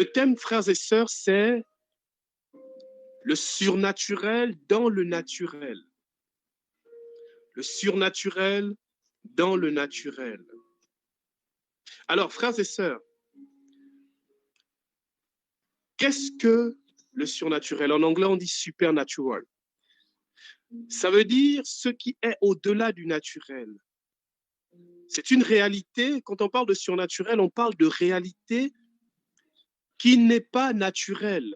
Le thème, frères et sœurs, c'est le surnaturel dans le naturel. Le surnaturel dans le naturel. Alors, frères et sœurs, qu'est-ce que le surnaturel? En anglais, on dit supernatural. Ça veut dire ce qui est au-delà du naturel. C'est une réalité. Quand on parle de surnaturel, on parle de réalité qui n'est pas naturelle.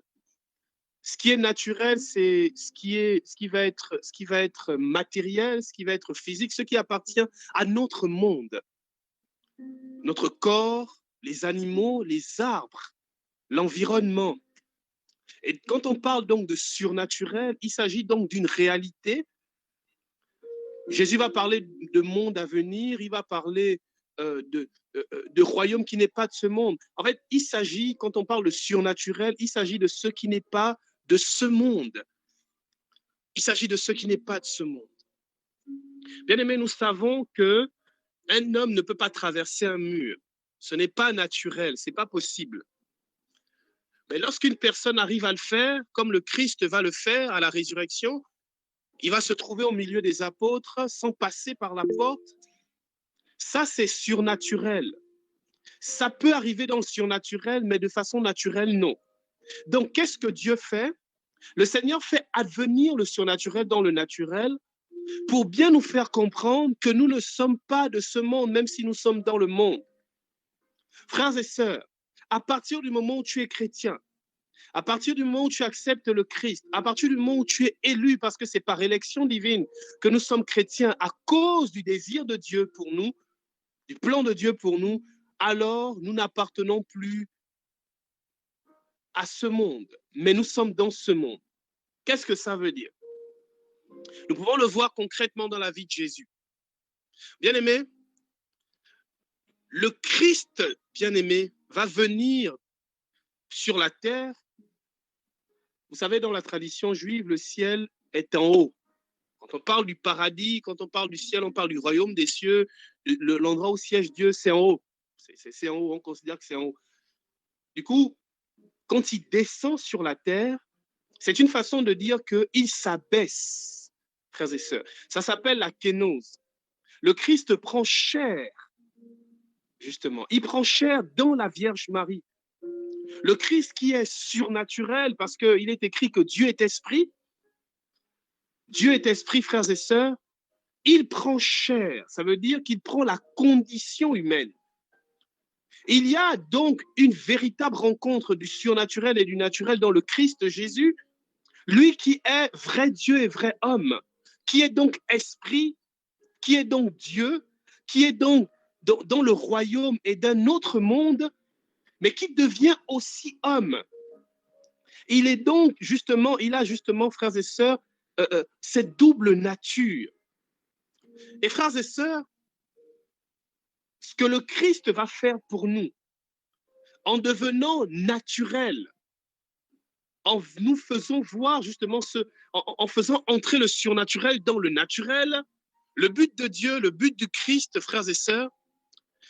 Ce qui est naturel, c'est ce qui va être matériel, ce qui va être physique, ce qui appartient à notre monde. Notre corps, les animaux, les arbres, l'environnement. Et quand on parle donc de surnaturel, il s'agit donc d'une réalité. Jésus va parler de monde à venir, il va parler de royaume qui n'est pas de ce monde. En fait, il s'agit, quand on parle de surnaturel, il s'agit de ce qui n'est pas de ce monde. Il s'agit de ce qui n'est pas de ce monde. Bien aimé, nous savons que un homme ne peut pas traverser un mur. Ce n'est pas naturel, ce n'est pas possible. Mais lorsqu'une personne arrive à le faire, comme le Christ va le faire à la résurrection, il va se trouver au milieu des apôtres sans passer par la porte. Ça, c'est surnaturel. Ça peut arriver dans le surnaturel, mais de façon naturelle, non. Donc, qu'est-ce que Dieu fait? Le Seigneur fait advenir le surnaturel dans le naturel pour bien nous faire comprendre que nous ne sommes pas de ce monde, même si nous sommes dans le monde. Frères et sœurs, à partir du moment où tu es chrétien, à partir du moment où tu acceptes le Christ, à partir du moment où tu es élu, parce que c'est par élection divine que nous sommes chrétiens à cause du désir de Dieu pour nous, du plan de Dieu pour nous, alors nous n'appartenons plus à ce monde, mais nous sommes dans ce monde. Qu'est-ce que ça veut dire? Nous pouvons le voir concrètement dans la vie de Jésus. Bien-aimé, le Christ, bien-aimé, va venir sur la terre. Vous savez, dans la tradition juive, le ciel est en haut. Quand on parle du paradis, quand on parle du ciel, on parle du royaume des cieux. L'endroit où siège Dieu, c'est en haut. C'est en haut, on considère que c'est en haut. Du coup, quand il descend sur la terre, c'est une façon de dire qu'il s'abaisse, frères et sœurs. Ça s'appelle la kénose. Le Christ prend chair, justement. Il prend chair dans la Vierge Marie. Le Christ qui est surnaturel, parce qu'il est écrit que Dieu est esprit. Dieu est esprit, frères et sœurs. Il prend chair. Ça veut dire qu'il prend la condition humaine. Il y a donc une véritable rencontre du surnaturel et du naturel dans le Christ Jésus, lui qui est vrai Dieu et vrai homme, qui est donc esprit, qui est donc Dieu, qui est donc dans le royaume et d'un autre monde, mais qui devient aussi homme. Il est donc justement, il a justement, frères et sœurs, cette double nature. Et frères et sœurs, ce que le Christ va faire pour nous, en devenant naturel, en nous faisant voir justement en faisant entrer le surnaturel dans le naturel, le but de Dieu, le but du Christ, frères et sœurs,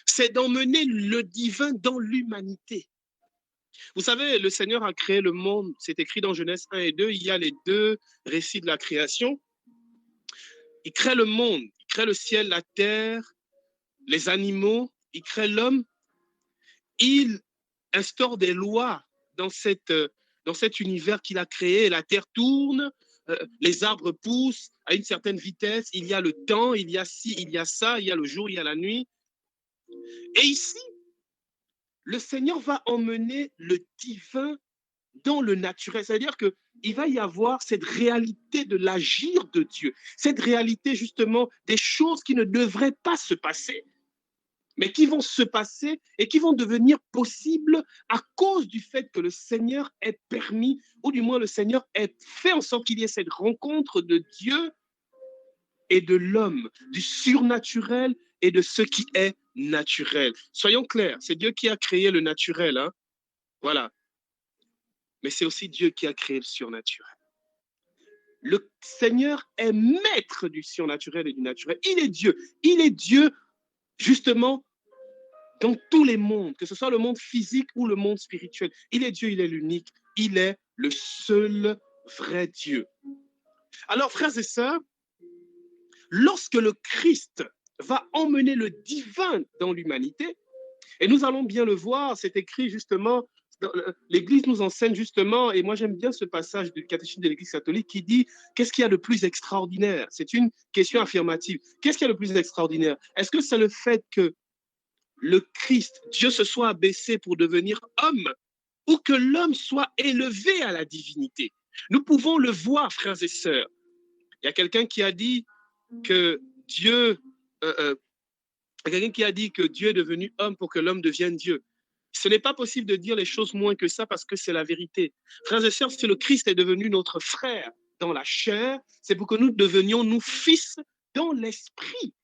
c'est d'emmener le divin dans l'humanité. Vous savez, le Seigneur a créé le monde, c'est écrit dans Genèse 1 et 2, il y a les deux récits de la création. Il crée le monde, il crée le ciel, la terre, les animaux, il crée l'homme. Il instaure des lois dans cet univers qu'il a créé. La terre tourne, les arbres poussent à une certaine vitesse, il y a le temps, il y a ci, il y a ça, il y a le jour, il y a la nuit. Et ici, le Seigneur va emmener le divin dans le naturel. C'est-à-dire qu'il va y avoir cette réalité de l'agir de Dieu, cette réalité justement des choses qui ne devraient pas se passer, mais qui vont se passer et qui vont devenir possibles à cause du fait que le Seigneur ait permis, ou du moins le Seigneur ait fait en sorte qu'il y ait cette rencontre de Dieu et de l'homme, du surnaturel et de ce qui est naturel. Soyons clairs, c'est Dieu qui a créé le naturel, hein? Voilà. Mais c'est aussi Dieu qui a créé le surnaturel. Le Seigneur est maître du surnaturel et du naturel. Il est Dieu. Il est Dieu, justement, dans tous les mondes, que ce soit le monde physique ou le monde spirituel. Il est Dieu, il est l'unique, il est le seul vrai Dieu. Alors, frères et sœurs, lorsque le Christ va emmener le divin dans l'humanité, et nous allons bien le voir, c'est écrit justement, l'Église nous enseigne justement, et moi j'aime bien ce passage du catéchisme de l'Église catholique qui dit, qu'est-ce qu'il y a de plus extraordinaire? C'est une question affirmative. Qu'est-ce qu'il y a de plus extraordinaire? Est-ce que c'est le fait que le Christ, Dieu se soit abaissé pour devenir homme, ou que l'homme soit élevé à la divinité? Nous pouvons le voir, frères et sœurs. Il y a quelqu'un qui a dit que Dieu, quelqu'un qui a dit que Dieu est devenu homme pour que l'homme devienne Dieu. Ce n'est pas possible de dire les choses moins que ça parce que c'est la vérité. Frères et sœurs, si le Christ est devenu notre frère dans la chair, c'est pour que nous devenions nous fils dans l'esprit.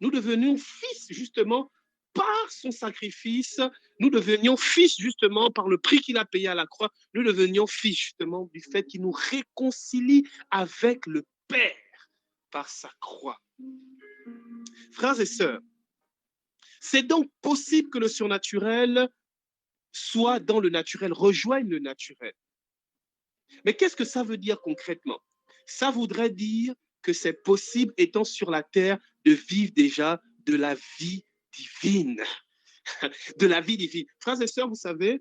Nous devenions fils justement par son sacrifice. Nous devenions fils justement par le prix qu'il a payé à la croix. Nous devenions fils justement du fait qu'il nous réconcilie avec le Père par sa croix. Frères et sœurs, c'est donc possible que le surnaturel soit dans le naturel, rejoigne le naturel. Mais qu'est-ce que ça veut dire concrètement? Ça voudrait dire que c'est possible, étant sur la terre, de vivre déjà de la vie divine. De la vie divine. Frères et sœurs, vous savez,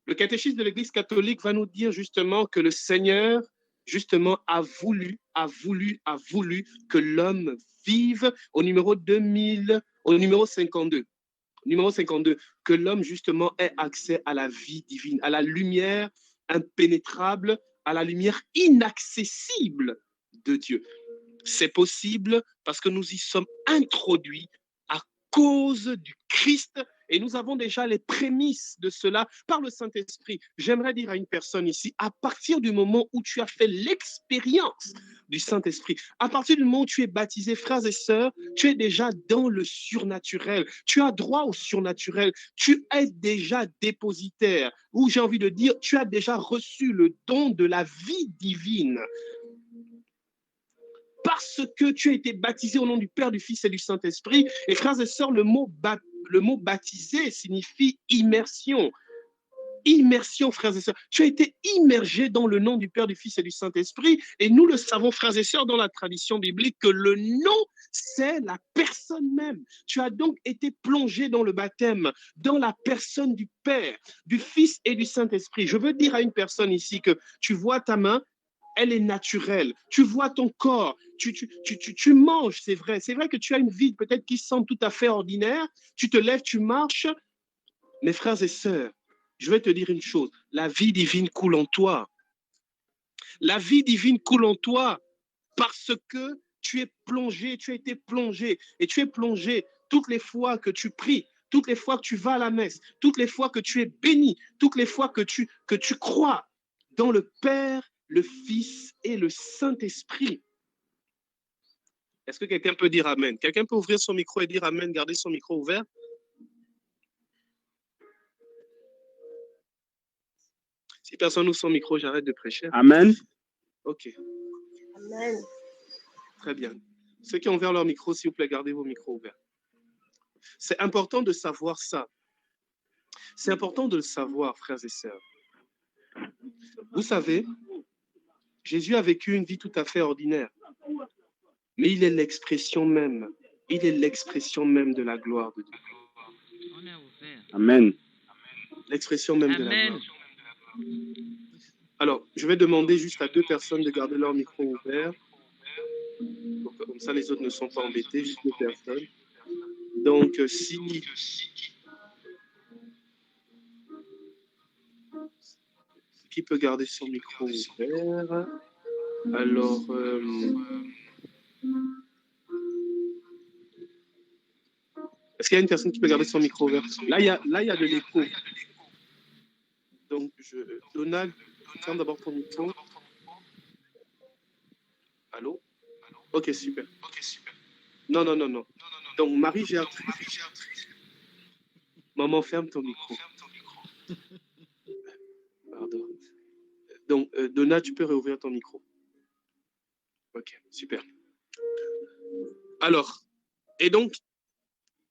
le catéchisme de l'Église catholique va nous dire justement que le Seigneur, justement, a voulu que l'homme vive au numéro 2000, au numéro 52. Numéro 52, que l'homme justement ait accès à la vie divine, à la lumière impénétrable, à la lumière inaccessible de Dieu. C'est possible parce que nous y sommes introduits à cause du Christ et nous avons déjà les prémices de cela par le Saint-Esprit. J'aimerais dire à une personne ici, à partir du moment où tu as fait l'expérience du Saint-Esprit, à partir du moment où tu es baptisé, frères et sœurs, tu es déjà dans le surnaturel. Tu as droit au surnaturel. Tu es déjà dépositaire, ou j'ai envie de dire, tu as déjà reçu le don de la vie divine. Parce que tu as été baptisé au nom du Père, du Fils et du Saint-Esprit. Et frères et sœurs, le mot baptisé signifie immersion. Immersion, frères et sœurs. Tu as été immergé dans le nom du Père, du Fils et du Saint-Esprit. Et nous le savons, frères et sœurs, dans la tradition biblique, que le nom, c'est la personne même. Tu as donc été plongé dans le baptême, dans la personne du Père, du Fils et du Saint-Esprit. Je veux dire à une personne ici que tu vois ta main, elle est naturelle. Tu vois ton corps, tu manges, c'est vrai. C'est vrai que tu as une vie peut-être qui semble tout à fait ordinaire. Tu te lèves, tu marches. Mes frères et sœurs, je vais te dire une chose. La vie divine coule en toi. La vie divine coule en toi parce que tu es plongé, tu as été plongé. Et tu es plongé toutes les fois que tu pries, toutes les fois que tu vas à la messe, toutes les fois que tu es béni, toutes les fois que tu crois dans le Père, le Fils et le Saint-Esprit. Est-ce que quelqu'un peut dire Amen? Quelqu'un peut ouvrir son micro et dire Amen, garder son micro ouvert? Si personne n'ouvre son micro, j'arrête de prêcher. Amen. Ok. Amen. Très bien. Ceux qui ont ouvert leur micro, s'il vous plaît, gardez vos micros ouverts. C'est important de savoir ça. C'est important de le savoir, frères et sœurs. Vous savez, Jésus a vécu une vie tout à fait ordinaire. Mais il est l'expression même. Il est l'expression même de la gloire de Dieu. Amen. L'expression même de la gloire. Alors, je vais demander juste à 2 personnes de garder leur micro ouvert. Comme ça, les autres ne sont pas embêtés, juste 2 personnes. Donc, si... Qui peut garder son micro ouvert? Alors... Est-ce qu'il y a une personne qui peut garder son micro ouvert? Là, il y a de l'écho. Donc, Donald, ferme d'abord ton micro. Allô? Ok, super. Non. Donc, Marie-Gertrude. Maman, ferme ton micro. Pardon. Donc, Donald, tu peux réouvrir ton micro. Ok, super. Alors, et donc,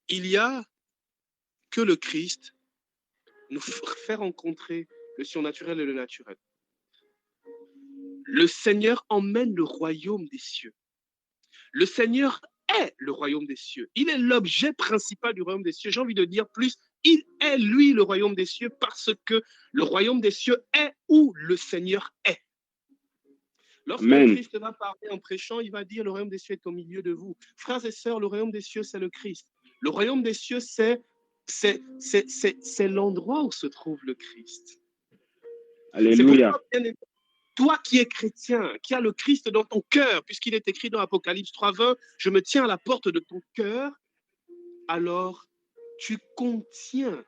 il y a que le Christ nous fait rencontrer le surnaturel et le naturel. Le Seigneur emmène le royaume des cieux. Le Seigneur est le royaume des cieux. Il est l'objet principal du royaume des cieux. J'ai envie de dire plus, il est lui le royaume des cieux parce que le royaume des cieux est où le Seigneur est. Lorsque le Christ va parler en prêchant, il va dire le royaume des cieux est au milieu de vous. Frères et sœurs, le royaume des cieux, c'est le Christ. Le royaume des cieux, c'est l'endroit où se trouve le Christ. Alléluia. Toi qui es chrétien, qui as le Christ dans ton cœur, puisqu'il est écrit dans Apocalypse 3:20, je me tiens à la porte de ton cœur, alors tu contiens,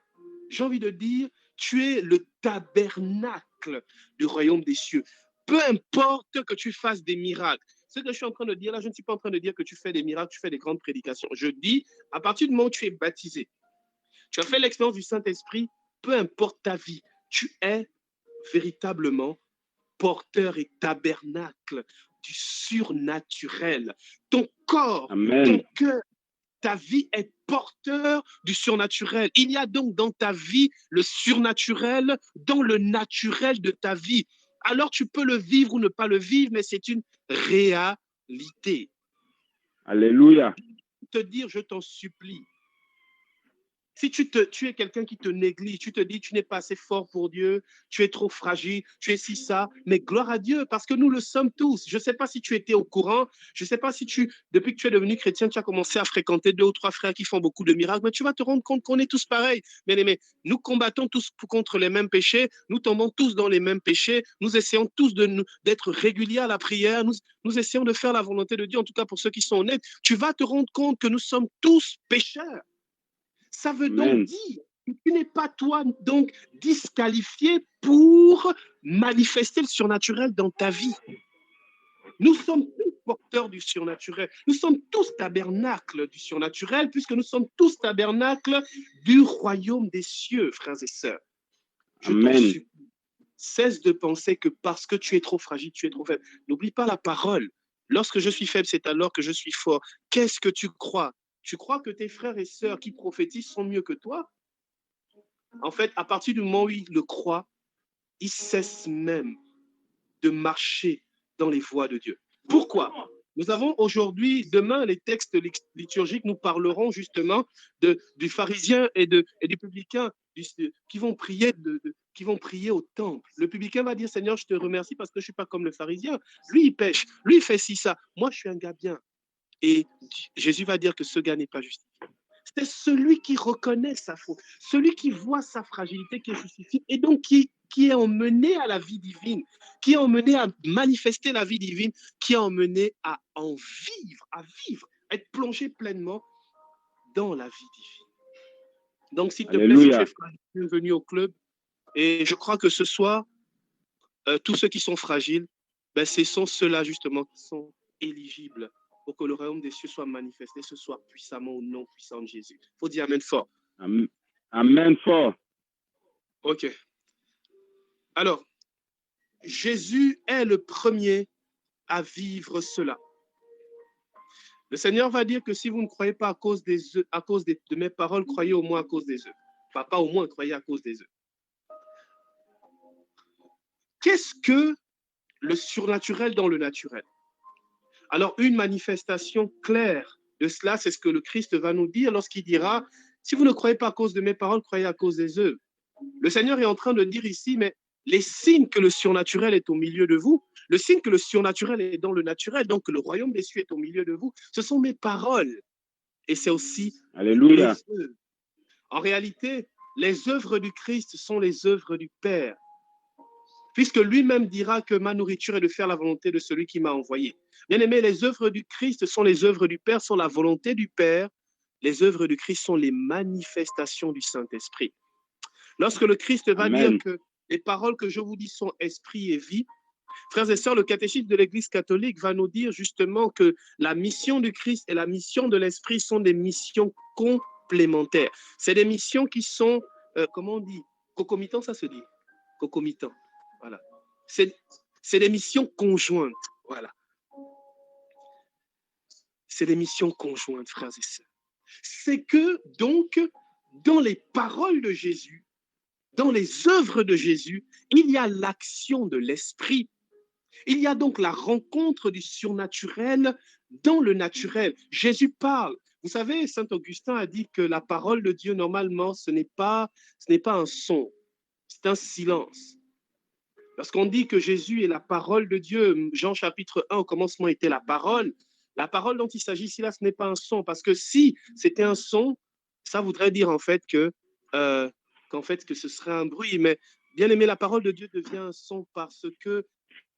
j'ai envie de dire, tu es le tabernacle du royaume des cieux. Peu importe que tu fasses des miracles. Ce que je suis en train de dire là, je ne suis pas en train de dire que tu fais des miracles, tu fais des grandes prédications. Je dis, à partir du moment où tu es baptisé, tu as fait l'expérience du Saint-Esprit, peu importe ta vie, tu es véritablement porteur et tabernacle du surnaturel. Ton corps, ton cœur, ta vie est porteur du surnaturel. Il y a donc dans ta vie le surnaturel dans le naturel de ta vie. Alors tu peux le vivre ou ne pas le vivre, mais c'est une réalité. Alléluia. Te dire, je t'en supplie, si tu es quelqu'un qui te néglige, tu te dis tu n'es pas assez fort pour Dieu, tu es trop fragile, tu es si ça, mais gloire à Dieu parce que nous le sommes tous. Je ne sais pas si tu étais au courant, je ne sais pas si depuis que tu es devenu chrétien, tu as commencé à fréquenter 2 ou 3 frères qui font beaucoup de miracles, mais tu vas te rendre compte qu'on est tous pareils. Mais nous combattons tous contre les mêmes péchés, nous tombons tous dans les mêmes péchés, nous essayons tous d'être réguliers à la prière, nous essayons de faire la volonté de Dieu, en tout cas pour ceux qui sont honnêtes. Tu vas te rendre compte que nous sommes tous pécheurs. Ça veut donc dire que tu n'es pas toi donc disqualifié pour manifester le surnaturel dans ta vie. Nous sommes tous porteurs du surnaturel. Nous sommes tous tabernacles du surnaturel puisque nous sommes tous tabernacles du royaume des cieux, frères et sœurs. Je t'en supplie, cesse de penser que parce que tu es trop fragile, tu es trop faible. N'oublie pas la parole. Lorsque je suis faible, c'est alors que je suis fort. Qu'est-ce que tu crois? Tu crois que tes frères et sœurs qui prophétisent sont mieux que toi? En fait, à partir du moment où ils le croient, ils cessent même de marcher dans les voies de Dieu. Pourquoi? Nous avons aujourd'hui, demain, les textes liturgiques nous parleront justement du pharisien et du publicain qui vont prier au temple. Le publicain va dire, Seigneur, je te remercie parce que je ne suis pas comme le pharisien. Lui, il pêche. Lui, il fait ci, ça. Moi, je suis un gars bien. Et Jésus va dire que ce gars n'est pas justifié. C'est celui qui reconnaît sa faute, celui qui voit sa fragilité qui est justifiée et donc qui est emmené à la vie divine, qui est emmené à manifester la vie divine, qui est emmené à en vivre, à être plongé pleinement dans la vie divine. Donc, s'il te plaît, si tu es fragile, bienvenue au club. Et je crois que ce soir, tous ceux qui sont fragiles, ben, ce sont ceux-là justement qui sont éligibles pour que le royaume des cieux soit manifesté, ce soit puissamment ou non puissant de Jésus. Il faut dire Amen fort. Amen fort. OK. Alors, Jésus est le premier à vivre cela. Le Seigneur va dire que si vous ne croyez pas à cause de mes paroles, croyez au moins à cause des œufs. Enfin, pas au moins, croyez à cause des œufs. Qu'est-ce que le surnaturel dans le naturel? Alors, une manifestation claire de cela, c'est ce que le Christ va nous dire lorsqu'il dira, si vous ne croyez pas à cause de mes paroles, croyez à cause des œuvres. Le Seigneur est en train de dire ici, mais les signes que le surnaturel est au milieu de vous, le signe que le surnaturel est dans le naturel, donc que le royaume des cieux est au milieu de vous, ce sont mes paroles. Et c'est aussi Alléluia. les œuvres. En réalité, les œuvres du Christ sont les œuvres du Père, puisque lui-même dira que ma nourriture est de faire la volonté de celui qui m'a envoyé. Bien-aimés, les œuvres du Christ sont les œuvres du Père, sont la volonté du Père. Les œuvres du Christ sont les manifestations du Saint-Esprit. Lorsque le Christ va dire que les paroles que je vous dis sont esprit et vie, frères et sœurs, le catéchisme de l'Église catholique va nous dire justement que la mission du Christ et la mission de l'Esprit sont des missions complémentaires. C'est des missions qui sont, comment on dit, concomitants, ça se dit, concomitants. Voilà. C'est des missions conjointes. Voilà. C'est des missions conjointes, frères et sœurs. C'est que, donc, dans les paroles de Jésus, dans les œuvres de Jésus, il y a l'action de l'Esprit. Il y a donc la rencontre du surnaturel dans le naturel. Jésus parle. Vous savez, Saint Augustin a dit que la parole de Dieu, normalement, ce n'est pas un son, c'est un silence. Lorsqu'on dit que Jésus est la parole de Dieu, Jean chapitre 1, au commencement était la parole dont il s'agit ici, là, ce n'est pas un son, parce que si c'était un son, ça voudrait dire en fait qu'en fait, que ce serait un bruit. Mais bien aimé, la parole de Dieu devient un son parce que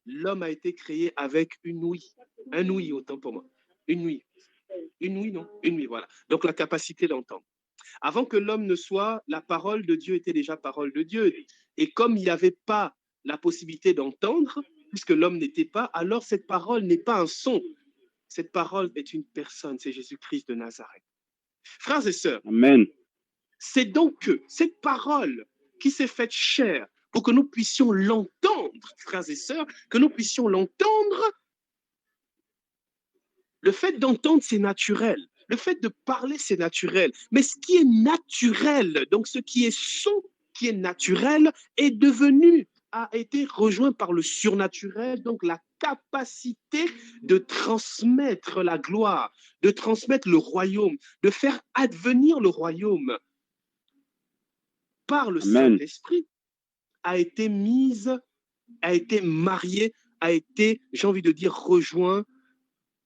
l'homme a été créé avec une ouïe. Un ouïe, autant pour moi. Une ouïe. Une ouïe, non? Une ouïe, voilà. Donc la capacité d'entendre. Avant que l'homme ne soit, la parole de Dieu était déjà parole de Dieu. Et comme il n'y avait pas la possibilité d'entendre, puisque l'homme n'était pas, alors cette parole n'est pas un son. Cette parole est une personne, c'est Jésus-Christ de Nazareth. Frères et sœurs, Amen. c'est donc cette parole qui s'est faite chair pour que nous puissions l'entendre, frères et sœurs, que nous puissions l'entendre. Le fait d'entendre, c'est naturel. Le fait de parler, c'est naturel. Mais ce qui est naturel, donc ce qui est son, qui est naturel, est devenu, a été rejoint par le surnaturel, donc la capacité de transmettre la gloire, de transmettre le royaume, de faire advenir le royaume par le Amen. Saint-Esprit, a été mise, a été mariée, a été, j'ai envie de dire, rejoint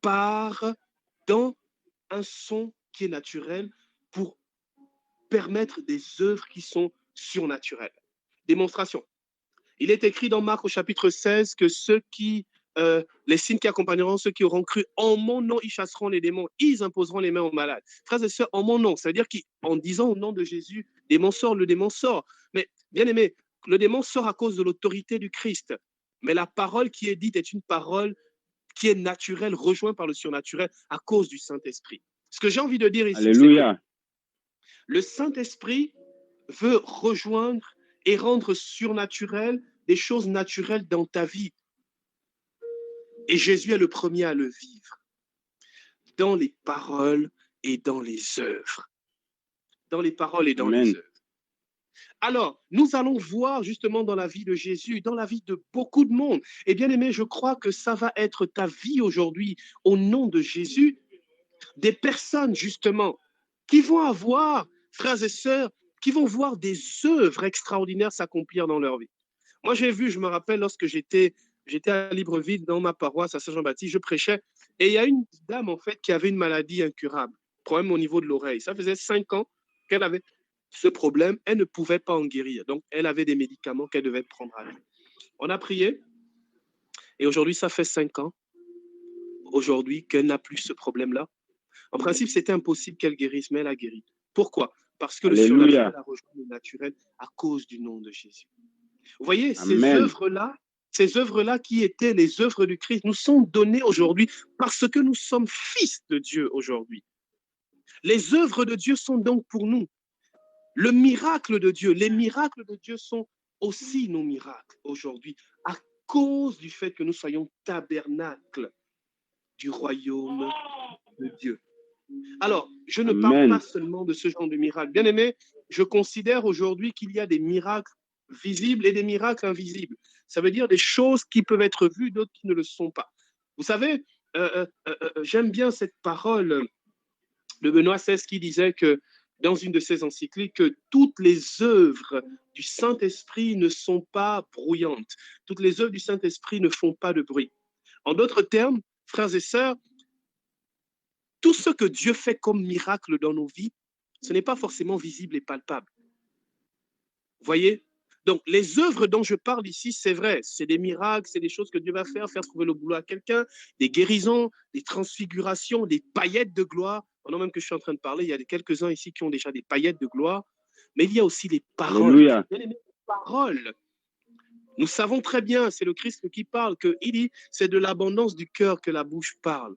par dans un son qui est naturel pour permettre des œuvres qui sont surnaturelles. Démonstration. Il est écrit dans Marc au chapitre 16 que les signes qui accompagneront ceux qui auront cru en mon nom, ils chasseront les démons, ils imposeront les mains aux malades. Frères et sœurs, en mon nom, ça veut dire qu'en disant au nom de Jésus, le démon sort. Mais bien aimé, le démon sort à cause de l'autorité du Christ. Mais la parole qui est dite est une parole qui est naturelle, rejointe par le surnaturel à cause du Saint-Esprit. Ce que j'ai envie de dire ici, c'est que Alléluia. le Saint-Esprit veut rejoindre et rendre surnaturel des choses naturelles dans ta vie. Et Jésus est le premier à le vivre dans les paroles et dans les œuvres. Dans les paroles et dans Amen. les œuvres. Alors, nous allons voir justement dans la vie de Jésus, dans la vie de beaucoup de monde. Et bien aimé, je crois que ça va être ta vie aujourd'hui, au nom de Jésus, des personnes justement qui vont avoir, frères et sœurs, qui vont voir des œuvres extraordinaires s'accomplir dans leur vie. Moi, j'ai vu, je me rappelle, lorsque j'étais à Libreville, dans ma paroisse à Saint-Jean-Baptiste, je prêchais, et il y a une dame, en fait, qui avait une maladie incurable, problème au niveau de l'oreille. Ça faisait 5 ans qu'elle avait ce problème, elle ne pouvait pas en guérir. Donc, elle avait des médicaments qu'elle devait prendre à vie. On a prié, et aujourd'hui, ça fait 5 ans, aujourd'hui, qu'elle n'a plus ce problème-là. En principe, c'était impossible qu'elle guérisse, mais elle a guéri. Pourquoi? Parce que le Alléluia. surnaturel a rejoint le naturel à cause du nom de Jésus. Vous voyez, Amen. ces œuvres-là qui étaient les œuvres du Christ, nous sont données aujourd'hui parce que nous sommes fils de Dieu aujourd'hui. Les œuvres de Dieu sont donc pour nous. Le miracle de Dieu, les miracles de Dieu sont aussi nos miracles aujourd'hui à cause du fait que nous soyons tabernacle du royaume de Dieu. Alors, je ne parle Amen. pas seulement de ce genre de miracle. Bien aimé, je considère aujourd'hui qu'il y a des miracles visibles et des miracles invisibles. Ça veut dire des choses qui peuvent être vues, d'autres qui ne le sont pas. Vous savez, j'aime bien cette parole de Benoît XVI qui disait que dans une de ses encycliques, que toutes les œuvres du Saint-Esprit ne sont pas bruyantes. Toutes les œuvres du Saint-Esprit ne font pas de bruit. En d'autres termes, frères et sœurs, tout ce que Dieu fait comme miracle dans nos vies, ce n'est pas forcément visible et palpable. Vous voyez? Donc, les œuvres dont je parle ici, c'est vrai, c'est des miracles, c'est des choses que Dieu va faire trouver le boulot à quelqu'un, des guérisons, des transfigurations, des paillettes de gloire. Pendant même que je suis en train de parler, il y a quelques-uns ici qui ont déjà des paillettes de gloire, mais il y a aussi les paroles. Alléluia. Les paroles. Nous savons très bien, c'est le Christ qui parle, qu'il dit, c'est de l'abondance du cœur que la bouche parle.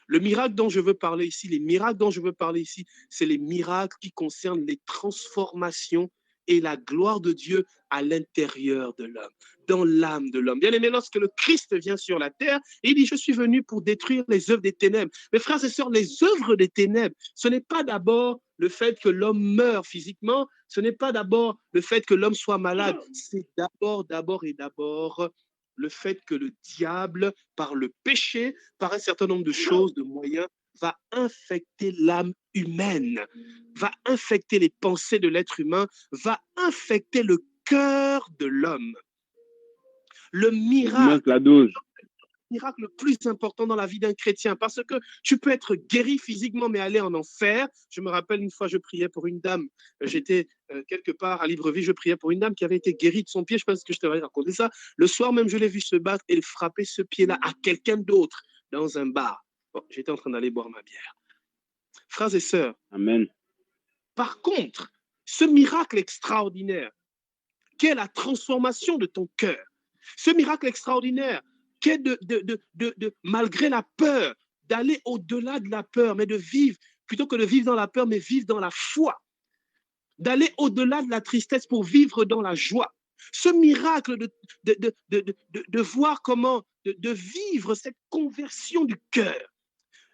Le miracle dont je veux parler ici, les miracles dont je veux parler ici, c'est les miracles qui concernent les transformations et la gloire de Dieu à l'intérieur de l'homme, dans l'âme de l'homme. Bien aimé, lorsque le Christ vient sur la terre, il dit, je suis venu pour détruire les œuvres des ténèbres. Mes frères et sœurs, les œuvres des ténèbres, ce n'est pas d'abord le fait que l'homme meure physiquement, ce n'est pas d'abord le fait que l'homme soit malade, c'est d'abord le fait que le diable, par le péché, par un certain nombre de choses, de moyens, va infecter l'âme humaine, va infecter les pensées de l'être humain, va infecter le cœur de l'homme. Le miracle, la dose. miracle le plus important dans la vie d'un chrétien, parce que tu peux être guéri physiquement, mais aller en enfer. Je me rappelle une fois, je priais pour une dame, j'étais quelque part à Libreville, je priais pour une dame qui avait été guérie de son pied, je pense que je t'avais raconté ça. Le soir même, je l'ai vu se battre et frapper ce pied-là à quelqu'un d'autre dans un bar. Bon, j'étais en train d'aller boire ma bière. Frères et sœurs, Amen. Par contre, ce miracle extraordinaire, qu'est la transformation de ton cœur, ce miracle extraordinaire, qu'est malgré la peur, d'aller au-delà de la peur, mais de vivre, plutôt que de vivre dans la peur, mais vivre dans la foi, d'aller au-delà de la tristesse pour vivre dans la joie. Ce miracle de voir comment, de vivre cette conversion du cœur,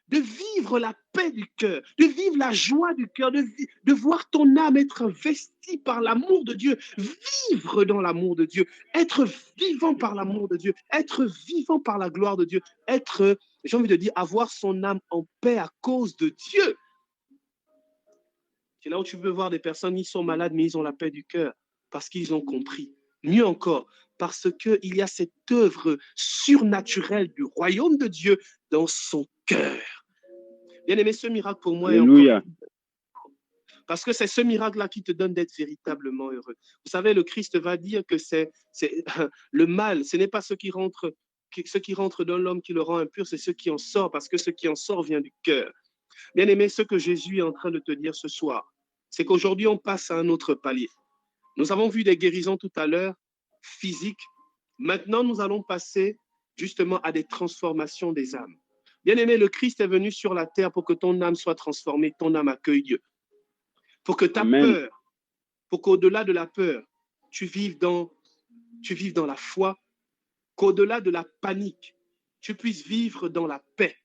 de vivre la paix du cœur, de vivre la joie du cœur, de voir ton âme être investie par l'amour de Dieu, vivre dans l'amour de Dieu, être vivant par l'amour de Dieu, être vivant par la gloire de Dieu, être, j'ai envie de dire, avoir son âme en paix à cause de Dieu. C'est là où tu peux voir des personnes, ils sont malades, mais ils ont la paix du cœur parce qu'ils ont compris. Mieux encore, parce qu'il y a cette œuvre surnaturelle du royaume de Dieu dans son cœur. Bien aimé, ce miracle pour moi Alléluia. est encore... Parce que c'est ce miracle-là qui te donne d'être véritablement heureux. Vous savez, le Christ va dire que c'est le mal, ce n'est pas ce qui rentre dans l'homme qui le rend impur, c'est ce qui en sort, parce que ce qui en sort vient du cœur. Bien aimé, ce que Jésus est en train de te dire ce soir, c'est qu'aujourd'hui, on passe à un autre palier. Nous avons vu des guérisons tout à l'heure, physiques. Maintenant, nous allons passer justement à des transformations des âmes. Bien-aimé, le Christ est venu sur la terre pour que ton âme soit transformée, ton âme accueille Dieu. Pour que ta peur, pour qu'au-delà de la peur, tu vives dans la foi, qu'au-delà de la panique, tu puisses vivre dans la paix,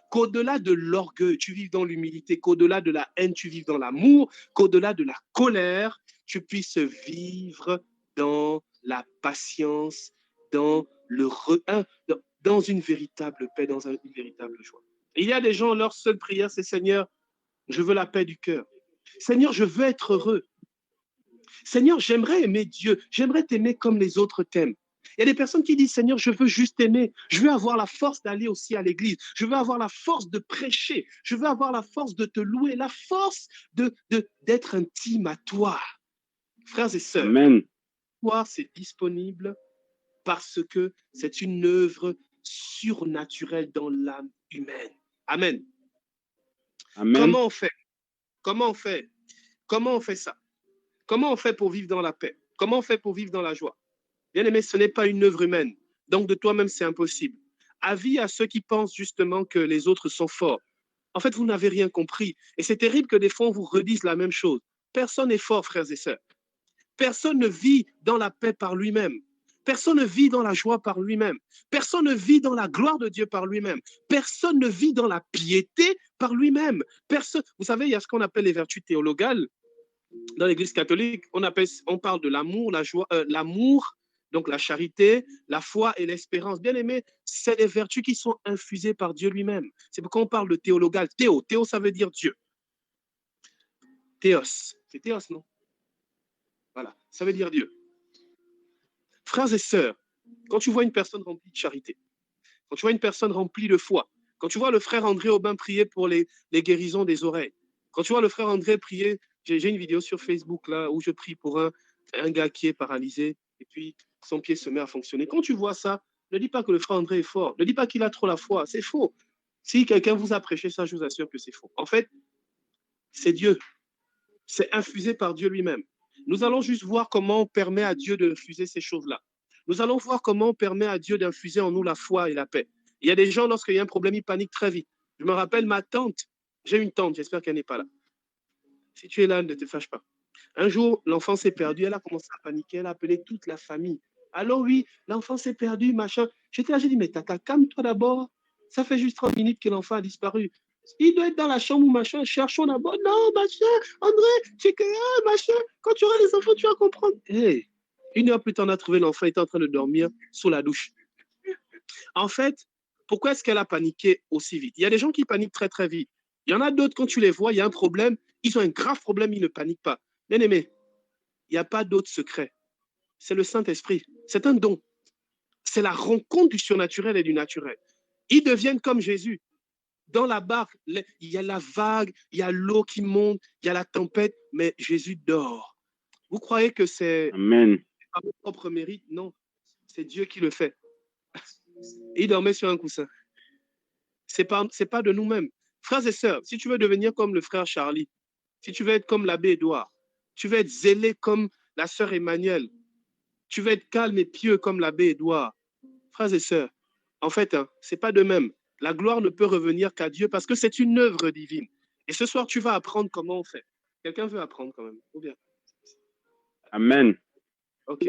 qu'au-delà de l'orgueil, tu vives dans l'humilité, qu'au-delà de la haine, tu vives dans l'amour, qu'au-delà de la colère, tu puisses vivre dans la patience, dans une véritable paix, dans une véritable joie. Il y a des gens, leur seule prière, c'est Seigneur, je veux la paix du cœur. Seigneur, je veux être heureux. Seigneur, j'aimerais aimer Dieu, j'aimerais t'aimer comme les autres t'aiment. Il y a des personnes qui disent, Seigneur, je veux juste aimer, je veux avoir la force d'aller aussi à l'église, je veux avoir la force de prêcher, je veux avoir la force de te louer, la force d'être intime à toi. Frères et sœurs, toi, c'est disponible parce que c'est une œuvre surnaturelle dans l'âme humaine. Amen. Amen. Comment on fait? Comment on fait? Comment on fait ça? Comment on fait pour vivre dans la paix? Comment on fait pour vivre dans la joie? Bien aimé, ce n'est pas une œuvre humaine. Donc de toi-même, c'est impossible. Avis à ceux qui pensent justement que les autres sont forts. En fait, vous n'avez rien compris. Et c'est terrible que des fois, on vous redise la même chose. Personne n'est fort, frères et sœurs. Personne ne vit dans la paix par lui-même. Personne ne vit dans la joie par lui-même. Personne ne vit dans la gloire de Dieu par lui-même. Personne ne vit dans la piété par lui-même. Personne. Vous savez, il y a ce qu'on appelle les vertus théologales. Dans l'Église catholique, on parle de l'amour, la joie, l'amour, donc la charité, la foi et l'espérance. Bien aimé, c'est des vertus qui sont infusées par Dieu lui-même. C'est pourquoi on parle de théologal. Théo, ça veut dire Dieu. Théos, c'est théos, non? Voilà, ça veut dire Dieu. Frères et sœurs, quand tu vois une personne remplie de charité, quand tu vois une personne remplie de foi, quand tu vois le frère André Aubin prier pour les guérisons des oreilles, quand tu vois le frère André prier, j'ai une vidéo sur Facebook là où je prie pour un gars qui est paralysé et puis son pied se met à fonctionner. Quand tu vois ça, ne dis pas que le frère André est fort, ne dis pas qu'il a trop la foi, c'est faux. Si quelqu'un vous a prêché ça, je vous assure que c'est faux. En fait, c'est Dieu, c'est infusé par Dieu lui-même. Nous allons juste voir comment on permet à Dieu d'infuser ces choses-là. Nous allons voir comment on permet à Dieu d'infuser en nous la foi et la paix. Il y a des gens, lorsqu'il y a un problème, ils paniquent très vite. Je me rappelle ma tante, j'ai une tante, j'espère qu'elle n'est pas là. Si tu es là, ne te fâche pas. Un jour, l'enfant s'est perdu, elle a commencé à paniquer, elle a appelé toute la famille. Alors oui, l'enfant s'est perdu, machin. J'étais là, j'ai dit, mais tata, calme-toi d'abord. Ça fait juste 30 minutes que l'enfant a disparu. Il doit être dans la chambre ou machin, cherchons d'abord. Non, machin, André, tu es machin. Quand tu auras les enfants, tu vas comprendre. Hey, 1 heure plus tard, on a trouvé l'enfant, il était en train de dormir sous la douche. En fait, pourquoi est-ce qu'elle a paniqué aussi vite? Il y a des gens qui paniquent très, très vite. Il y en a d'autres, quand tu les vois, il y a un problème, ils ont un grave problème, ils ne paniquent pas. Bien aimé, il n'y a pas d'autre secret. C'est le Saint-Esprit. C'est un don. C'est la rencontre du surnaturel et du naturel. Ils deviennent comme Jésus. Dans la barque, il y a la vague, il y a l'eau qui monte, il y a la tempête, mais Jésus dort. Vous croyez que c'est Amen. par votre propre mérite? Non, c'est Dieu qui le fait. Il dormait sur un coussin. C'est pas de nous-mêmes. Frères et sœurs, si tu veux devenir comme le frère Charlie, si tu veux être comme l'abbé Édouard, tu veux être zélé comme la sœur Emmanuelle, tu veux être calme et pieux comme l'abbé Édouard, frères et sœurs, en fait, c'est pas de même. La gloire ne peut revenir qu'à Dieu parce que c'est une œuvre divine. Et ce soir, tu vas apprendre comment on fait. Quelqu'un veut apprendre quand même, ou bien? Amen. Ok.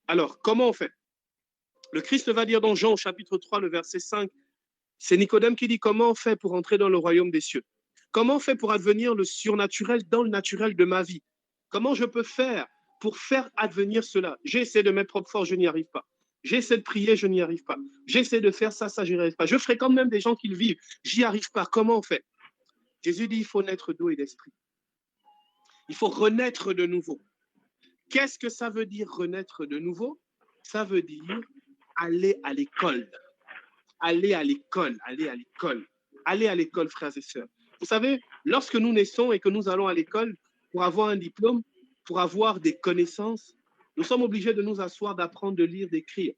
Alors, comment on fait? Le Christ va dire dans Jean au chapitre 3, le verset 5, c'est Nicodème qui dit comment on fait pour entrer dans le royaume des cieux? Comment on fait pour advenir le surnaturel dans le naturel de ma vie? Comment je peux faire pour faire advenir cela? J'essaie de mes propres forces, je n'y arrive pas. J'essaie de prier, je n'y arrive pas. J'essaie de faire ça, je n'y arrive pas. Je fréquente même des gens qui le vivent, j'y arrive pas. Comment on fait? Jésus dit il faut naître d'eau et d'esprit. Il faut renaître de nouveau. Qu'est-ce que ça veut dire renaître de nouveau? Ça veut dire aller à l'école. Aller à l'école, aller à l'école. Aller à l'école, frères et sœurs. Vous savez, lorsque nous naissons et que nous allons à l'école pour avoir un diplôme, pour avoir des connaissances, nous sommes obligés de nous asseoir, d'apprendre, de lire, d'écrire.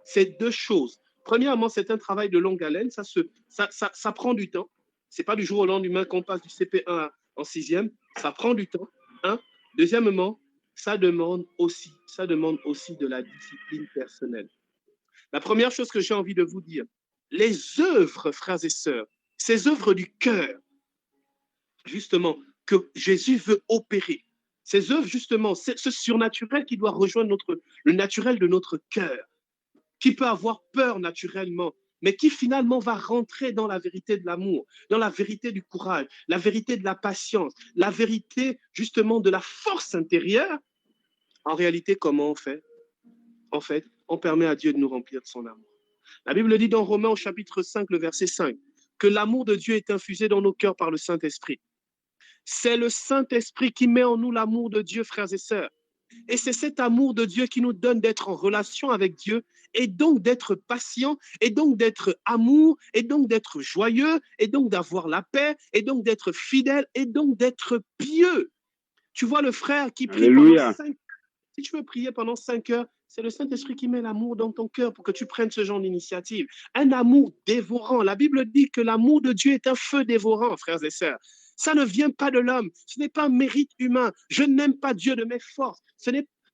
C'est deux choses. Premièrement, c'est un travail de longue haleine, ça prend du temps. Ce n'est pas du jour au lendemain qu'on passe du CP1 en 6e, ça prend du temps. Hein. Deuxièmement, ça demande aussi de la discipline personnelle. La première chose que j'ai envie de vous dire, les œuvres, frères et sœurs, ces œuvres du cœur, justement, que Jésus veut opérer, ces œuvres, justement, ce surnaturel qui doit rejoindre le naturel de notre cœur, qui peut avoir peur naturellement, mais qui finalement va rentrer dans la vérité de l'amour, dans la vérité du courage, la vérité de la patience, la vérité, justement, de la force intérieure. En réalité, comment on fait? En fait, on permet à Dieu de nous remplir de son amour. La Bible dit dans Romains au chapitre 5, le verset 5, que l'amour de Dieu est infusé dans nos cœurs par le Saint-Esprit. C'est le Saint-Esprit qui met en nous l'amour de Dieu, frères et sœurs. Et c'est cet amour de Dieu qui nous donne d'être en relation avec Dieu et donc d'être patient et donc d'être amour et donc d'être joyeux et donc d'avoir la paix et donc d'être fidèle et donc d'être pieux. Tu vois le frère qui prie Alléluia. pendant 5 heures. Si tu veux prier pendant 5 heures, c'est le Saint-Esprit qui met l'amour dans ton cœur pour que tu prennes ce genre d'initiative. Un amour dévorant. La Bible dit que l'amour de Dieu est un feu dévorant, frères et sœurs. Ça ne vient pas de l'homme. Ce n'est pas un mérite humain. Je n'aime pas Dieu de mes forces.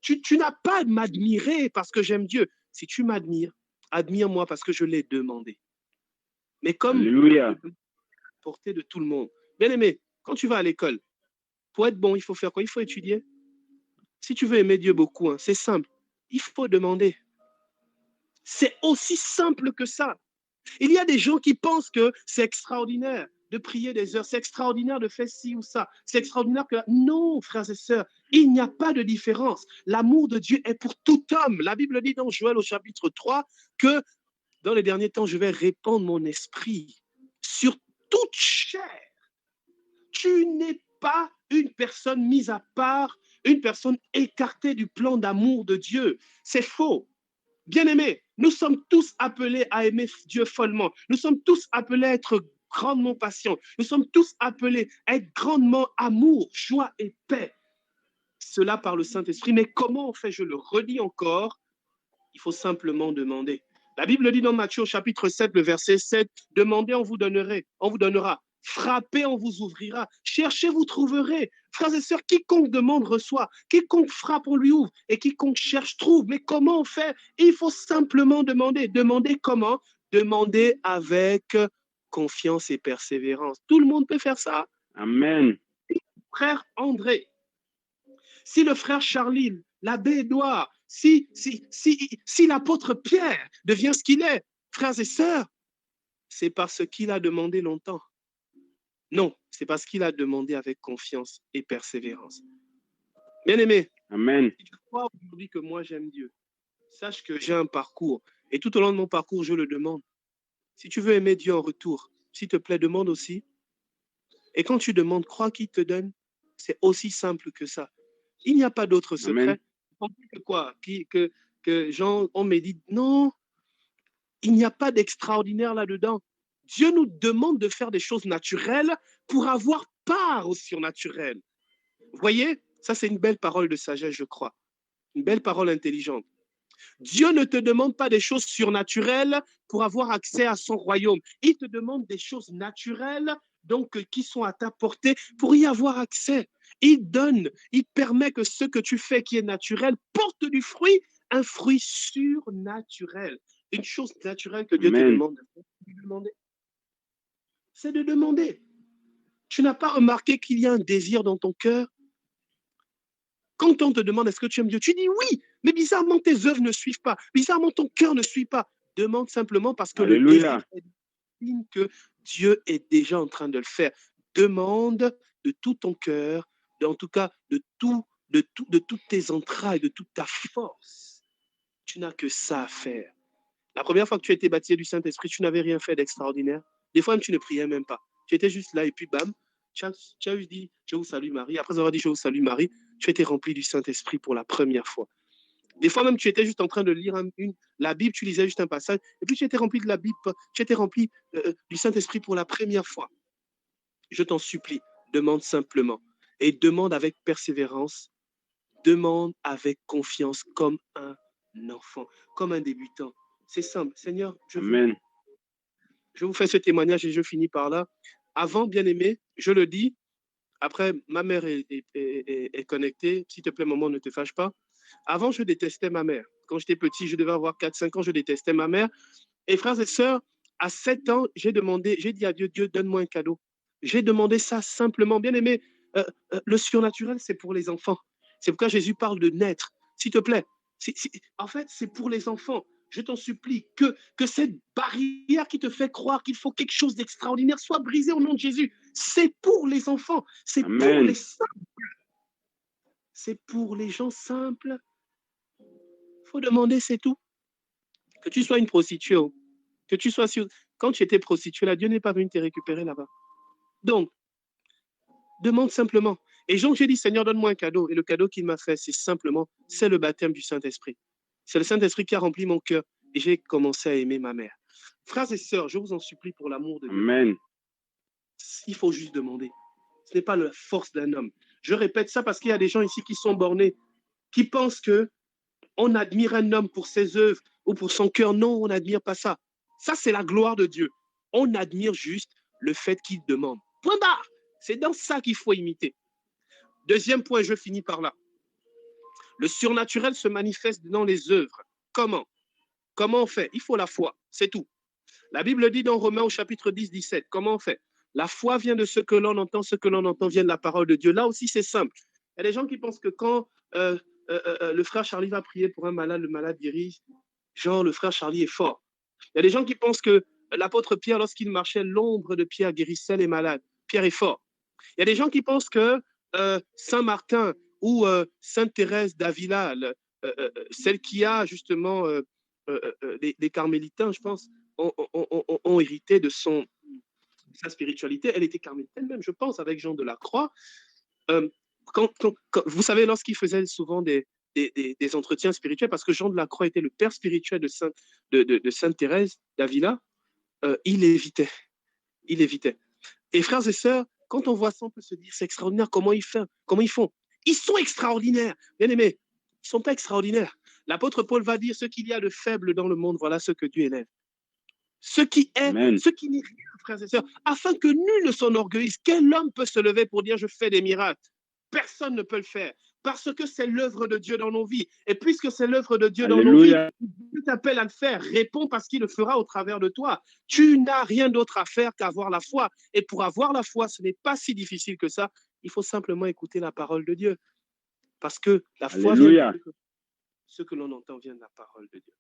Tu n'as pas à m'admirer parce que j'aime Dieu. Si tu m'admires, admire-moi parce que je l'ai demandé. Mais comme Alléluia. portée de tout le monde. Bien aimé, quand tu vas à l'école, pour être bon, il faut faire quoi? Il faut étudier. Si tu veux aimer Dieu beaucoup, c'est simple. Il faut demander. C'est aussi simple que ça. Il y a des gens qui pensent que c'est extraordinaire de prier des heures, c'est extraordinaire de faire ci ou ça, c'est extraordinaire que... Non, frères et sœurs, il n'y a pas de différence. L'amour de Dieu est pour tout homme. La Bible dit dans Joël au chapitre 3 que dans les derniers temps, je vais répandre mon esprit sur toute chair. Tu n'es pas une personne mise à part, une personne écartée du plan d'amour de Dieu. C'est faux. Bien-aimés, nous sommes tous appelés à aimer Dieu follement. Nous sommes tous appelés à être grandement patients. Nous sommes tous appelés à être grandement amour, joie et paix. Cela par le Saint-Esprit. Mais comment on fait? Je le redis encore, il faut simplement demander. La Bible dit dans Matthieu chapitre 7, le verset 7, demandez, on vous donnera. Frappez, on vous ouvrira. Cherchez, vous trouverez. Frères et sœurs, quiconque demande reçoit. Quiconque frappe, on lui ouvre. Et quiconque cherche, trouve. Mais comment on fait? Il faut simplement demander. Demander comment? Demander avec confiance et persévérance. Tout le monde peut faire ça. Amen. Frère André, si le frère Charlie, l'abbé Édouard, si l'apôtre Pierre devient ce qu'il est, frères et sœurs, c'est parce qu'il a demandé longtemps. Non, c'est parce qu'il a demandé avec confiance et persévérance. Bien-aimé, Amen. si tu crois aujourd'hui que moi j'aime Dieu, sache que j'ai un parcours et tout au long de mon parcours, je le demande. Si tu veux aimer Dieu en retour, s'il te plaît, demande aussi. Et quand tu demandes, crois qu'il te donne. C'est aussi simple que ça. Il n'y a pas d'autre secret. Que quoi? Que Jean, on médite. Non, il n'y a pas d'extraordinaire là-dedans. Dieu nous demande de faire des choses naturelles pour avoir part au surnaturel. Vous voyez, ça c'est une belle parole de sagesse, je crois. Une belle parole intelligente. Dieu ne te demande pas des choses surnaturelles pour avoir accès à son royaume. Il te demande des choses naturelles, donc qui sont à ta portée pour y avoir accès. Il donne, il permet que ce que tu fais qui est naturel porte du fruit, un fruit surnaturel. Une chose naturelle que Dieu te demande, c'est de demander. Tu n'as pas remarqué qu'il y a un désir dans ton cœur? Quand on te demande est-ce que tu aimes Dieu, tu dis oui, mais bizarrement tes œuvres ne suivent pas, bizarrement ton cœur ne suit pas. Demande simplement parce que Alléluia. le désir est signe que Dieu est déjà en train de le faire. Demande de tout ton cœur, en tout cas de toutes tes entrailles, de toute ta force. Tu n'as que ça à faire. La première fois que tu as été baptisé du Saint-Esprit, tu n'avais rien fait d'extraordinaire. Des fois même tu ne priais même pas. Tu étais juste là et puis bam, tu as juste dit je vous salue Marie. Après avoir dit je vous salue Marie, tu étais rempli du Saint-Esprit pour la première fois. Des fois même, tu étais juste en train de lire la Bible, tu lisais juste un passage, et puis tu étais rempli de la Bible, tu étais rempli du Saint-Esprit pour la première fois. Je t'en supplie, demande simplement, et demande avec persévérance, demande avec confiance, comme un enfant, comme un débutant. C'est simple. Seigneur, je vous fais ce témoignage et je finis par là. Avant, bien-aimé, je le dis, après, ma mère est connectée. S'il te plaît, maman, ne te fâche pas. Avant, je détestais ma mère. Quand j'étais petit, je devais avoir 4-5 ans, je détestais ma mère. Et frères et sœurs, à 7 ans, j'ai dit à Dieu, Dieu, donne-moi un cadeau. J'ai demandé ça simplement. Bien aimé, le surnaturel, c'est pour les enfants. C'est pourquoi Jésus parle de naître. S'il te plaît, en fait, c'est pour les enfants. Je t'en supplie que cette barrière qui te fait croire qu'il faut quelque chose d'extraordinaire soit brisée au nom de Jésus. C'est pour les enfants. C'est pour les simples. C'est pour les gens simples. Il faut demander, c'est tout. Que tu sois une prostituée, que tu sois sûr. Quand tu étais prostituée, là, Dieu n'est pas venu te récupérer là-bas. Donc, demande simplement. Et Jean, j'ai dit, Seigneur, donne-moi un cadeau. Et le cadeau qu'il m'a fait, c'est le baptême du Saint-Esprit. C'est le Saint-Esprit qui a rempli mon cœur. Et j'ai commencé à aimer ma mère. Frères et sœurs, je vous en supplie pour l'amour de Dieu. Amen. Il faut juste demander. Ce n'est pas la force d'un homme. Je répète ça parce qu'il y a des gens ici qui sont bornés, qui pensent que on admire un homme pour ses œuvres ou pour son cœur. Non, on n'admire pas ça. Ça, c'est la gloire de Dieu. On admire juste le fait qu'il demande. Point barre. C'est dans ça qu'il faut imiter. Deuxième point, je finis par là. Le surnaturel se manifeste dans les œuvres. Comment? Comment on fait? Il faut la foi, c'est tout. La Bible dit dans Romains au chapitre 10, 17, comment on fait? La foi vient de ce que l'on entend vient de la parole de Dieu. Là aussi, c'est simple. Il y a des gens qui pensent que quand le frère Charlie va prier pour un malade, le malade guérit, genre le frère Charlie est fort. Il y a des gens qui pensent que l'apôtre Pierre, lorsqu'il marchait, l'ombre de Pierre guérissait les malades. Pierre est fort. Il y a des gens qui pensent que Saint Martin ou Sainte Thérèse d'Avila, celle qui a justement les carmélitains, je pense, ont hérité de sa spiritualité. Elle était carmélitaine même, je pense, avec Jean de la Croix. Vous savez, lorsqu'il faisait souvent des entretiens spirituels, parce que Jean de la Croix était le père spirituel de Sainte Thérèse d'Avila, il évitait. Et frères et sœurs, quand on voit ça, on peut se dire, c'est extraordinaire, comment ils font? Ils sont extraordinaires, bien aimés. Ils ne sont pas extraordinaires. L'apôtre Paul va dire, ce qu'il y a de faible dans le monde, voilà ce que Dieu élève. Ce qui n'est rien, frères et sœurs, afin que nul ne s'enorgueillisse. Quel homme peut se lever pour dire, je fais des miracles? Personne ne peut le faire. Parce que c'est l'œuvre de Dieu dans nos vies. Et puisque c'est l'œuvre de Dieu dans nos vies, Dieu t'appelle à le faire. Réponds parce qu'il le fera au travers de toi. Tu n'as rien d'autre à faire qu'avoir la foi. Et pour avoir la foi, ce n'est pas si difficile que ça. Il faut simplement écouter la parole de Dieu. Parce que la foi vient Alléluia. de ce que l'on entend vient de la parole de Dieu.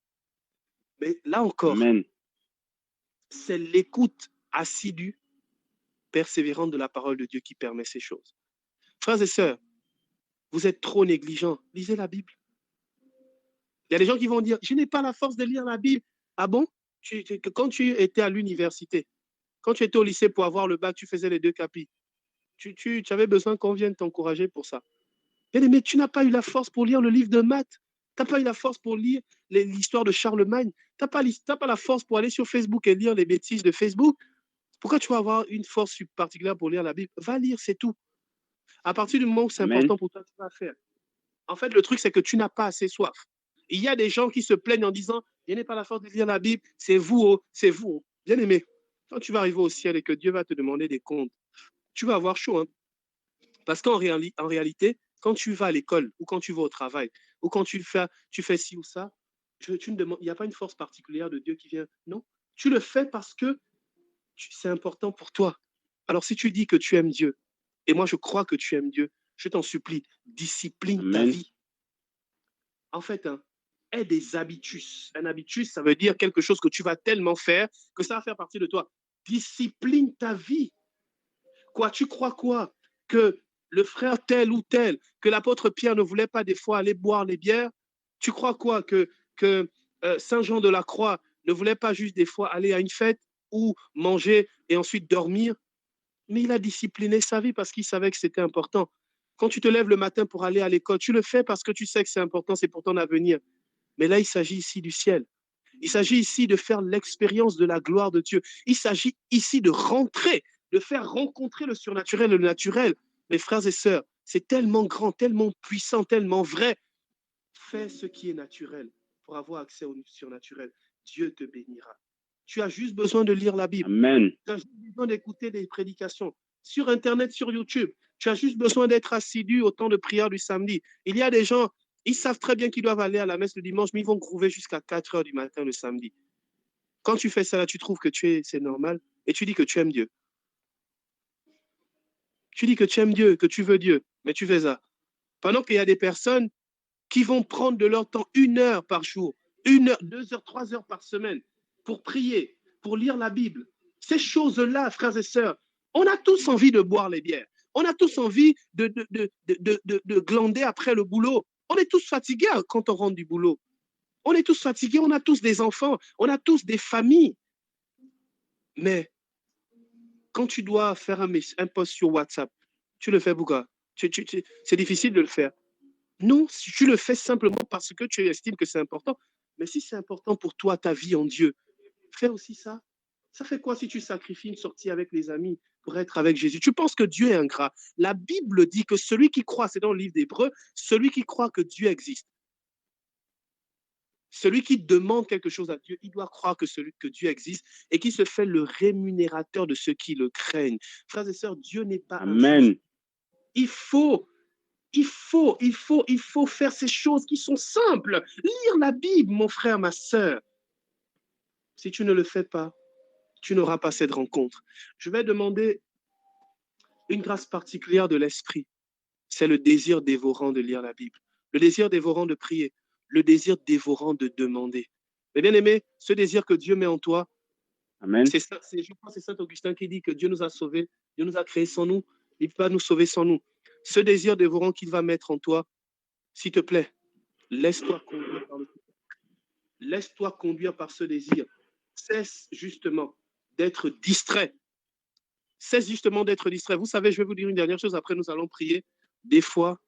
Mais là encore, Amen. c'est l'écoute assidue, persévérante de la parole de Dieu qui permet ces choses. Frères et sœurs, vous êtes trop négligents. Lisez la Bible. Il y a des gens qui vont dire, je n'ai pas la force de lire la Bible. Ah bon? Quand tu étais à l'université, quand tu étais au lycée pour avoir le bac, tu faisais les 2 capis. Tu avais besoin qu'on vienne t'encourager pour ça. Mais tu n'as pas eu la force pour lire le livre de maths. Tu n'as pas eu la force pour lire l'histoire de Charlemagne. Tu n'as pas la force pour aller sur Facebook et lire les bêtises de Facebook. Pourquoi tu vas avoir une force particulière pour lire la Bible? Va lire, c'est tout. À partir du moment où c'est Amen. important pour toi, tu vas faire. En fait, le truc, c'est que tu n'as pas assez soif. Il y a des gens qui se plaignent en disant, je n'ai pas la force de lire la Bible, c'est vous, oh, c'est vous. Oh. Bien aimé, quand tu vas arriver au ciel et que Dieu va te demander des comptes, tu vas avoir chaud. Hein? Parce qu'en réalité, quand tu vas à l'école ou quand tu vas au travail ou quand tu fais ci ou ça, il n'y a pas une force particulière de Dieu qui vient. Non, tu le fais parce que c'est important pour toi. Alors si tu dis que tu aimes Dieu, et moi je crois que tu aimes Dieu, je t'en supplie, discipline ta Amen. vie. En fait, aie des habitus. Un habitus, ça veut dire quelque chose que tu vas tellement faire que ça va faire partie de toi. Discipline ta vie. Quoi, tu crois quoi? Que le frère tel ou tel, que l'apôtre Pierre ne voulait pas des fois aller boire les bières? Tu crois quoi? Que Saint Jean de la Croix ne voulait pas juste des fois aller à une fête ou manger et ensuite dormir? Mais il a discipliné sa vie parce qu'il savait que c'était important. Quand tu te lèves le matin pour aller à l'école, tu le fais parce que tu sais que c'est important, c'est pour ton avenir. Mais là, il s'agit ici du ciel. Il s'agit ici de faire l'expérience de la gloire de Dieu. Il s'agit ici de rentrer, de faire rencontrer le surnaturel et le naturel. Mes frères et sœurs, c'est tellement grand, tellement puissant, tellement vrai. Fais ce qui est naturel pour avoir accès au surnaturel. Dieu te bénira. Tu as juste besoin de lire la Bible. Amen. Tu as juste besoin d'écouter des prédications sur Internet, sur YouTube. Tu as juste besoin d'être assidu au temps de prière du samedi. Il y a des gens, ils savent très bien qu'ils doivent aller à la messe le dimanche, mais ils vont grouver jusqu'à 4 heures du matin le samedi. Quand tu fais ça, là, tu trouves que c'est normal et tu dis que tu aimes Dieu. Tu dis que tu aimes Dieu, que tu veux Dieu, mais tu fais ça. Pendant qu'il y a des personnes qui vont prendre de leur temps 1 heure par jour, 1 heure, 2 heures, 3 heures par semaine pour prier, pour lire la Bible. Ces choses-là, frères et sœurs, on a tous envie de boire les bières. On a tous envie de glander après le boulot. On est tous fatigués quand on rentre du boulot. On est tous fatigués, on a tous des enfants, on a tous des familles. Mais quand tu dois faire un post sur WhatsApp, tu le fais pourquoi? C'est difficile de le faire. Non, si tu le fais simplement parce que tu estimes que c'est important. Mais si c'est important pour toi, ta vie en Dieu, fais aussi ça. Ça fait quoi si tu sacrifies une sortie avec les amis pour être avec Jésus? Tu penses que Dieu est ingrat. La Bible dit que celui qui croit, c'est dans le livre d'Hébreux, celui qui croit que Dieu existe. Celui qui demande quelque chose à Dieu, il doit croire que Dieu existe et qu'il se fait le rémunérateur de ceux qui le craignent. Frères et sœurs, Dieu n'est pas injuste. Il faut faire ces choses qui sont simples. Lire la Bible, mon frère, ma sœur. Si tu ne le fais pas, tu n'auras pas cette rencontre. Je vais demander une grâce particulière de l'esprit. C'est le désir dévorant de lire la Bible, le désir dévorant de prier, le désir dévorant de demander. Mais bien aimé, ce désir que Dieu met en toi, Amen. je crois que c'est Saint Augustin qui dit que Dieu nous a sauvés, Dieu nous a créés sans nous, il ne peut pas nous sauver sans nous. Ce désir dévorant qu'il va mettre en toi, s'il te plaît, laisse-toi conduire par ce désir. Cesse justement d'être distrait. Cesse justement d'être distrait. Vous savez, je vais vous dire une dernière chose, après nous allons prier. Des fois,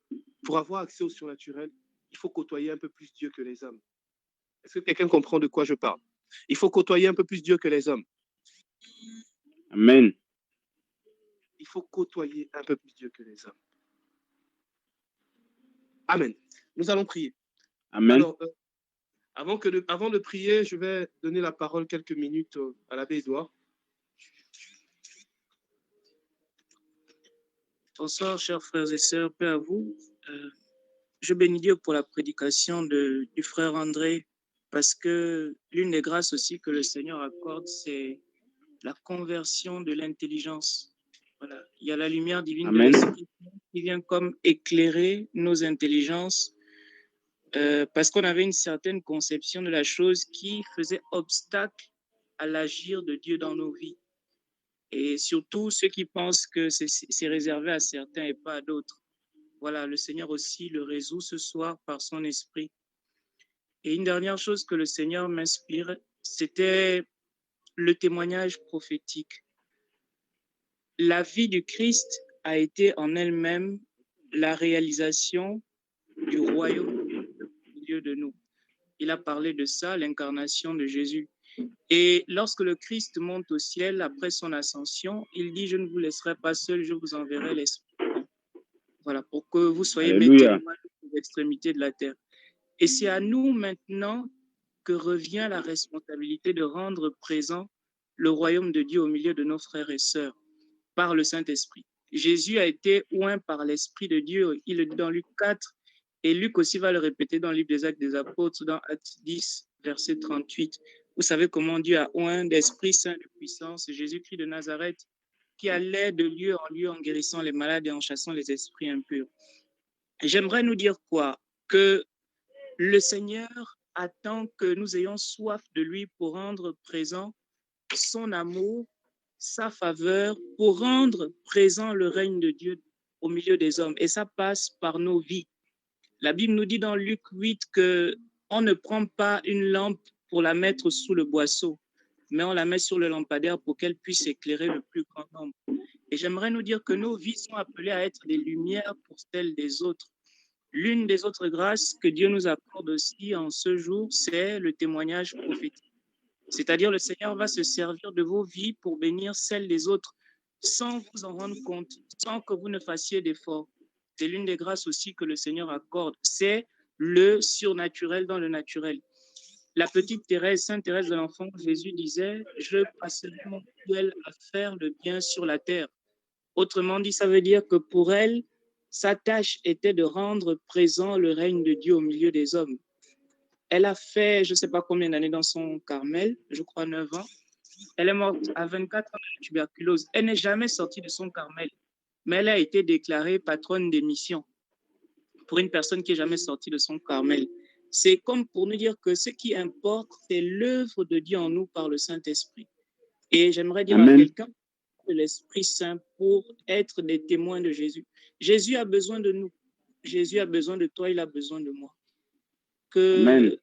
pour avoir accès au surnaturel, il faut côtoyer un peu plus Dieu que les hommes. Est-ce que quelqu'un comprend de quoi je parle? Il faut côtoyer un peu plus Dieu que les hommes. Amen. Il faut côtoyer un peu plus Dieu que les hommes. Amen. Nous allons prier. Amen. Alors, avant de prier, je vais donner la parole quelques minutes à l'abbé Édouard. Bonsoir, chers frères et sœurs, paix à vous. Je bénis Dieu pour la prédication du frère André, parce que l'une des grâces aussi que le Seigneur accorde, c'est la conversion de l'intelligence. Voilà. Il y a la lumière divine de l'Esprit qui vient comme éclairer nos intelligences parce qu'on avait une certaine conception de la chose qui faisait obstacle à l'agir de Dieu dans nos vies. Et surtout ceux qui pensent que c'est réservé à certains et pas à d'autres. Voilà, le Seigneur aussi le résout ce soir par son esprit. Et une dernière chose que le Seigneur m'inspire, c'était le témoignage prophétique. La vie du Christ a été en elle-même la réalisation du royaume au milieu de nous. Il a parlé de ça, l'incarnation de Jésus. Et lorsque le Christ monte au ciel après son ascension, il dit, je ne vous laisserai pas seul, je vous enverrai l'Esprit. Voilà, pour que vous soyez mes Alléluia. témoins aux extrémités de la terre. Et c'est à nous maintenant que revient la responsabilité de rendre présent le royaume de Dieu au milieu de nos frères et sœurs par le Saint-Esprit. Jésus a été oint par l'Esprit de Dieu, il le dit dans Luc 4, et Luc aussi va le répéter dans le livre des Actes des Apôtres, dans Actes 10, verset 38. Vous savez comment Dieu a oint d'Esprit Saint de puissance Jésus-Christ de Nazareth, qui allait de lieu en lieu en guérissant les malades et en chassant les esprits impurs. J'aimerais nous dire quoi? Que le Seigneur attend que nous ayons soif de lui pour rendre présent son amour, sa faveur, pour rendre présent le règne de Dieu au milieu des hommes. Et ça passe par nos vies. La Bible nous dit dans Luc 8 qu'on ne prend pas une lampe pour la mettre sous le boisseau, mais on la met sur le lampadaire pour qu'elle puisse éclairer le plus grand nombre. Et j'aimerais nous dire que nos vies sont appelées à être des lumières pour celles des autres. L'une des autres grâces que Dieu nous accorde aussi en ce jour, c'est le témoignage prophétique. C'est-à-dire le Seigneur va se servir de vos vies pour bénir celles des autres sans vous en rendre compte, sans que vous ne fassiez d'efforts. C'est l'une des grâces aussi que le Seigneur accorde. C'est le surnaturel dans le naturel. La petite Thérèse, Sainte Thérèse de l'Enfant Jésus disait « Je passerai mon duel à faire le bien sur la terre ». Autrement dit, ça veut dire que pour elle, sa tâche était de rendre présent le règne de Dieu au milieu des hommes. Elle a fait, je ne sais pas combien d'années dans son Carmel, je crois 9 ans. Elle est morte à 24 ans de tuberculose. Elle n'est jamais sortie de son Carmel, mais elle a été déclarée patronne des missions pour une personne qui n'est jamais sortie de son Carmel. C'est comme pour nous dire que ce qui importe, c'est l'œuvre de Dieu en nous par le Saint-Esprit. Et j'aimerais dire Amen. à quelqu'un de l'Esprit Saint pour être des témoins de Jésus. Jésus a besoin de nous. Jésus a besoin de toi, il a besoin de moi. Que Amen. le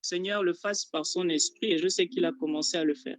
Seigneur le fasse par son esprit, et je sais qu'il a commencé à le faire.